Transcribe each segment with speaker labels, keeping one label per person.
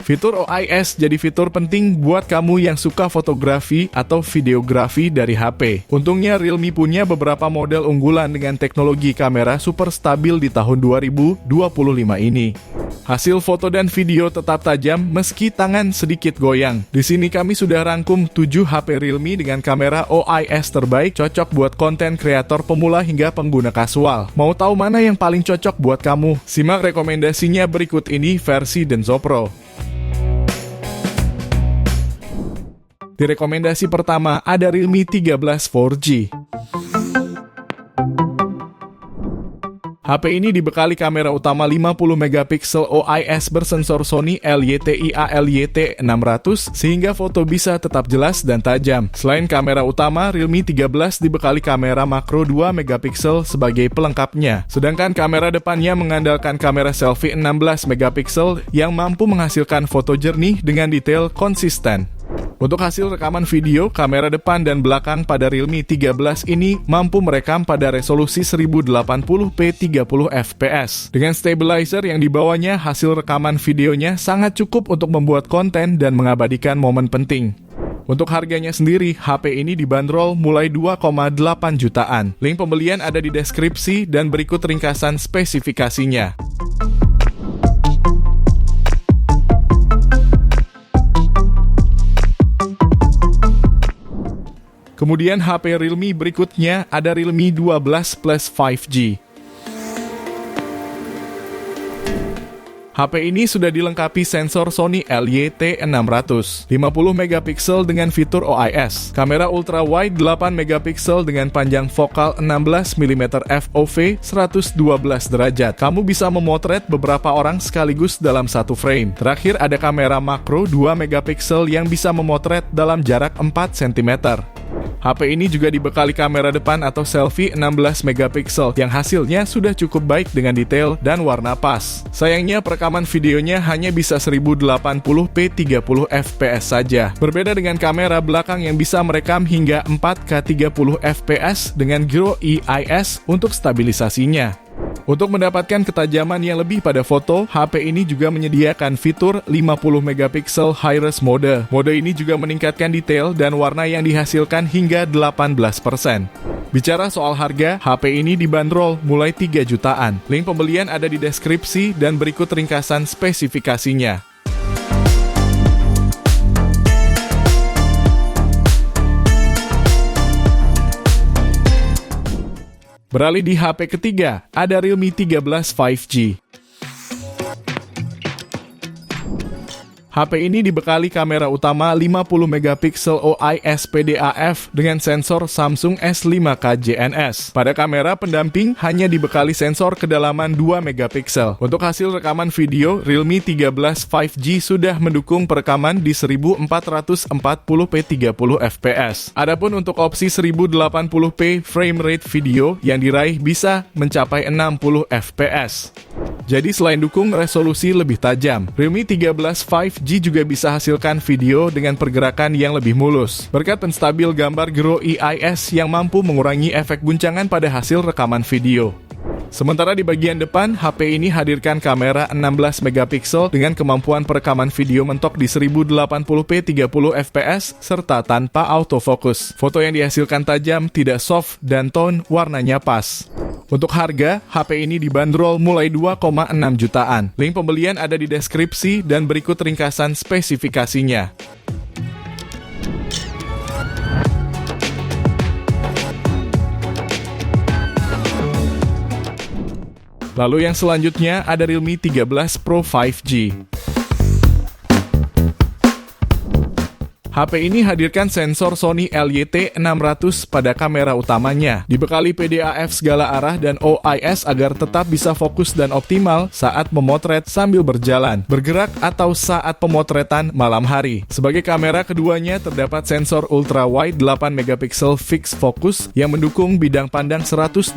Speaker 1: Fitur OIS jadi fitur penting buat kamu yang suka fotografi atau videografi dari HP. Untungnya Realme punya beberapa model unggulan dengan teknologi kamera super stabil di tahun 2025 ini. Hasil foto dan video tetap tajam meski tangan sedikit goyang. Di sini kami sudah rangkum 7 HP Realme dengan kamera OIS terbaik cocok buat konten kreator pemula hingga pengguna kasual. Mau tahu mana yang paling cocok buat kamu? Simak rekomendasinya berikut ini versi Denso Pro. Di rekomendasi pertama ada Realme 13 4G. HP ini dibekali kamera utama 50 megapiksel OIS bersensor Sony LYT-IA/LYT-600 sehingga foto bisa tetap jelas dan tajam. Selain kamera utama, Realme 13 dibekali kamera makro 2 megapiksel sebagai pelengkapnya. Sedangkan kamera depannya mengandalkan kamera selfie 16 megapiksel yang mampu menghasilkan foto jernih dengan detail konsisten. Untuk hasil rekaman video, kamera depan dan belakang pada Realme 13 ini mampu merekam pada resolusi 1080p 30fps. Dengan stabilizer yang dibawanya, hasil rekaman videonya sangat cukup untuk membuat konten dan mengabadikan momen penting. Untuk harganya sendiri, HP ini dibanderol mulai 2,8 jutaan. Link pembelian ada di deskripsi dan berikut ringkasan spesifikasinya. Kemudian HP Realme berikutnya ada Realme 12 Plus 5G. HP ini sudah dilengkapi sensor Sony LYT-600, 50 megapiksel dengan fitur OIS, kamera ultra wide 8 megapiksel dengan panjang fokal 16 mm FOV 112 derajat. Kamu bisa memotret beberapa orang sekaligus dalam satu frame. Terakhir ada kamera makro 2 megapiksel yang bisa memotret dalam jarak 4 cm. HP ini juga dibekali kamera depan atau selfie 16 megapiksel yang hasilnya sudah cukup baik dengan detail dan warna pas. Sayangnya perekaman videonya hanya bisa 1080p 30fps saja. Berbeda dengan kamera belakang yang bisa merekam hingga 4K 30fps dengan gyro EIS untuk stabilisasinya. Untuk mendapatkan ketajaman yang lebih pada foto, HP ini juga menyediakan fitur 50 megapiksel high-res mode. Mode ini juga meningkatkan detail dan warna yang dihasilkan hingga 18%. Bicara soal harga, HP ini dibanderol mulai 3 jutaan. Link pembelian ada di deskripsi dan berikut ringkasan spesifikasinya. Beralih di HP ketiga, ada Realme 13 5G. HP ini dibekali kamera utama 50 megapiksel OIS PDAF dengan sensor Samsung S5K GNS. Pada kamera pendamping hanya dibekali sensor kedalaman 2 megapiksel. Untuk hasil rekaman video, Realme 13 5G sudah mendukung perekaman di 1440p 30fps. Adapun untuk opsi 1080p frame rate video yang diraih bisa mencapai 60fps. Jadi selain dukung resolusi lebih tajam, Realme 13 5G juga bisa hasilkan video dengan pergerakan yang lebih mulus, berkat penstabil gambar gyro EIS yang mampu mengurangi efek guncangan pada hasil rekaman video. Sementara di bagian depan, HP ini hadirkan kamera 16 megapiksel dengan kemampuan perekaman video mentok di 1080p 30fps serta tanpa autofocus. Foto yang dihasilkan tajam, tidak soft, dan tone warnanya pas. Untuk harga, HP ini dibanderol mulai 2,6 jutaan. Link pembelian ada di deskripsi dan berikut ringkasan spesifikasinya. Lalu yang selanjutnya ada Realme 13 Pro 5G. HP ini hadirkan sensor Sony LYT-600 pada kamera utamanya, dibekali PDAF segala arah dan OIS agar tetap bisa fokus dan optimal saat memotret sambil berjalan, bergerak, atau saat pemotretan malam hari. Sebagai kamera keduanya terdapat sensor ultra wide 8 megapiksel fixed focus yang mendukung bidang pandang 112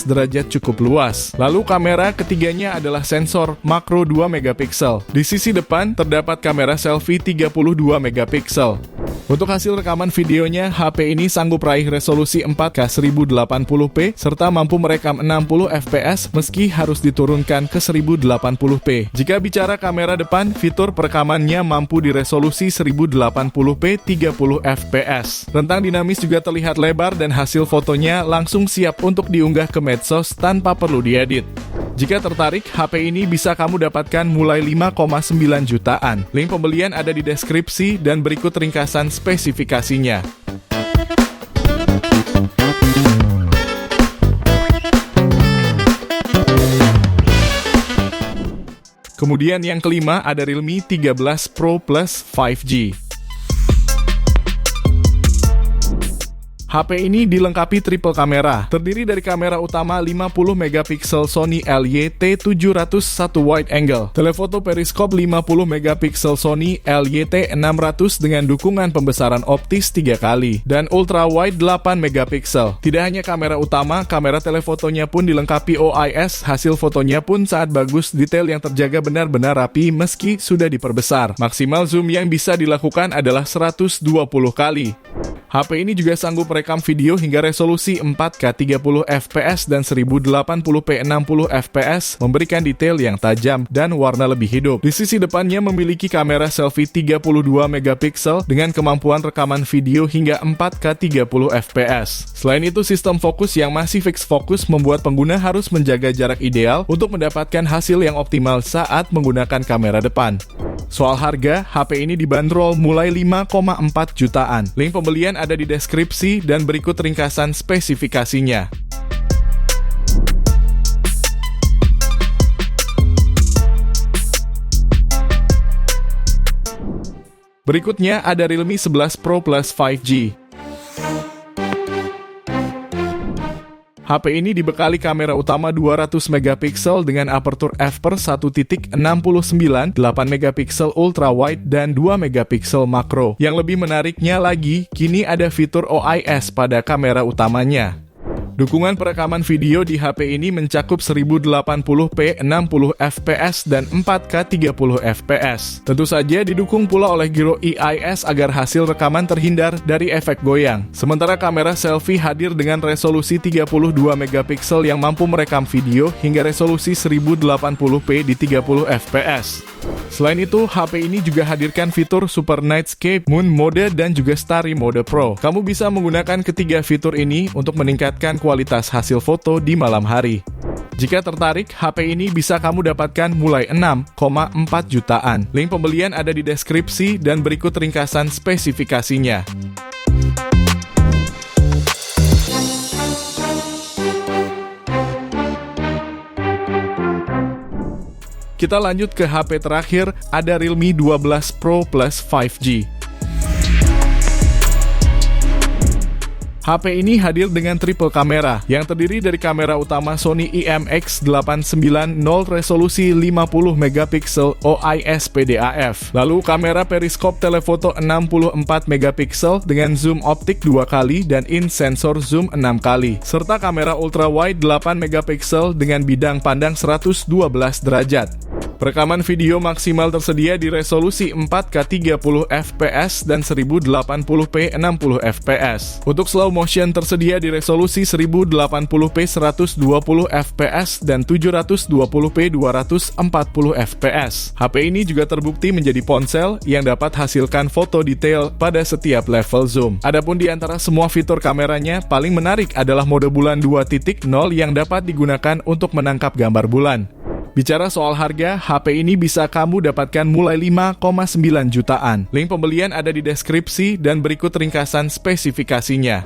Speaker 1: derajat cukup luas. Lalu kamera ketiganya adalah sensor makro 2 megapiksel. Di sisi depan terdapat kamera selfie 32 megapiksel. Untuk hasil rekaman videonya, HP ini sanggup raih resolusi 4K 1080p serta mampu merekam 60 fps meski harus diturunkan ke 1080p. Jika bicara kamera depan, fitur perekamannya mampu di resolusi 1080p 30 fps. Rentang dinamis juga terlihat lebar dan hasil fotonya langsung siap untuk diunggah ke medsos tanpa perlu diedit. Jika tertarik, HP ini bisa kamu dapatkan mulai 5,9 jutaan. Link pembelian ada di deskripsi dan berikut ringkasan spesifikasinya. Kemudian yang kelima ada Realme 13 Pro Plus 5G. HP ini dilengkapi triple kamera, terdiri dari kamera utama 50 megapiksel Sony LY-T701 wide angle, telefoto periskop 50 megapiksel Sony LY-T600 dengan dukungan pembesaran optis 3 kali, dan ultra wide 8 megapiksel. Tidak hanya kamera utama, kamera telefotonya pun dilengkapi OIS, hasil fotonya pun sangat bagus, detail yang terjaga benar-benar rapi meski sudah diperbesar. Maksimal zoom yang bisa dilakukan adalah 120 kali. HP ini juga sanggup merekam video hingga resolusi 4K 30 fps dan 1080p 60 fps, memberikan detail yang tajam dan warna lebih hidup. Di sisi depannya memiliki kamera selfie 32 megapiksel dengan kemampuan rekaman video hingga 4K 30 fps. Selain itu, sistem fokus yang masih fix fokus membuat pengguna harus menjaga jarak ideal untuk mendapatkan hasil yang optimal saat menggunakan kamera depan. Soal harga, HP ini dibanderol mulai 5,4 jutaan. Link pembelian ada di deskripsi dan berikut ringkasan spesifikasinya. Berikutnya ada Realme 11 Pro Plus 5G. HP ini dibekali kamera utama 200 megapiksel dengan aperture f/1.69, 8 megapiksel ultra wide dan 2 megapiksel makro. Yang lebih menariknya lagi, kini ada fitur OIS pada kamera utamanya. Dukungan perekaman video di HP ini mencakup 1080p 60 fps dan 4K 30 fps. Tentu saja didukung pula oleh Gyro EIS agar hasil rekaman terhindar dari efek goyang. Sementara kamera selfie hadir dengan resolusi 32 megapiksel yang mampu merekam video hingga resolusi 1080p di 30 fps. Selain itu, HP ini juga hadirkan fitur Super Nightscape, Moon Mode, dan juga Starry Mode Pro. Kamu bisa menggunakan ketiga fitur ini untuk meningkatkan kualitas hasil foto di malam hari. Jika tertarik, HP ini bisa kamu dapatkan mulai 6,4 jutaan. Link pembelian ada di deskripsi dan berikut ringkasan spesifikasinya. Kita lanjut ke HP terakhir, ada Realme 12 Pro Plus 5G. HP ini hadir dengan triple kamera, yang terdiri dari kamera utama Sony IMX890 resolusi 50 megapiksel OIS PDAF. Lalu kamera periskop telefoto 64 megapiksel dengan zoom optik 2 kali dan in sensor zoom 6 kali. Serta kamera ultra wide 8 megapiksel dengan bidang pandang 112 derajat. Perekaman video maksimal tersedia di resolusi 4K 30 fps dan 1080p 60 fps. Untuk slow motion tersedia di resolusi 1080p 120 fps dan 720p 240 fps. HP ini juga terbukti menjadi ponsel yang dapat hasilkan foto detail pada setiap level zoom. Adapun di antara semua fitur kameranya, paling menarik adalah mode bulan 2.0 yang dapat digunakan untuk menangkap gambar bulan. Bicara soal harga, HP ini bisa kamu dapatkan mulai 5,9 jutaan. Link pembelian ada di deskripsi dan berikut ringkasan spesifikasinya.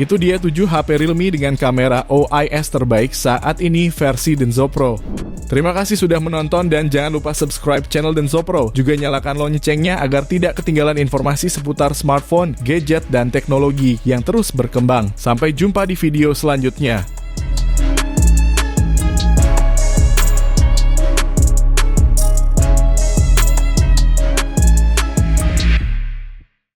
Speaker 1: Itu dia 7 HP Realme dengan kamera OIS terbaik saat ini versi Denso Pro. Terima kasih sudah menonton dan jangan lupa subscribe channel Denso Pro. Juga nyalakan loncengnya agar tidak ketinggalan informasi seputar smartphone, gadget, dan teknologi yang terus berkembang. Sampai jumpa di video selanjutnya.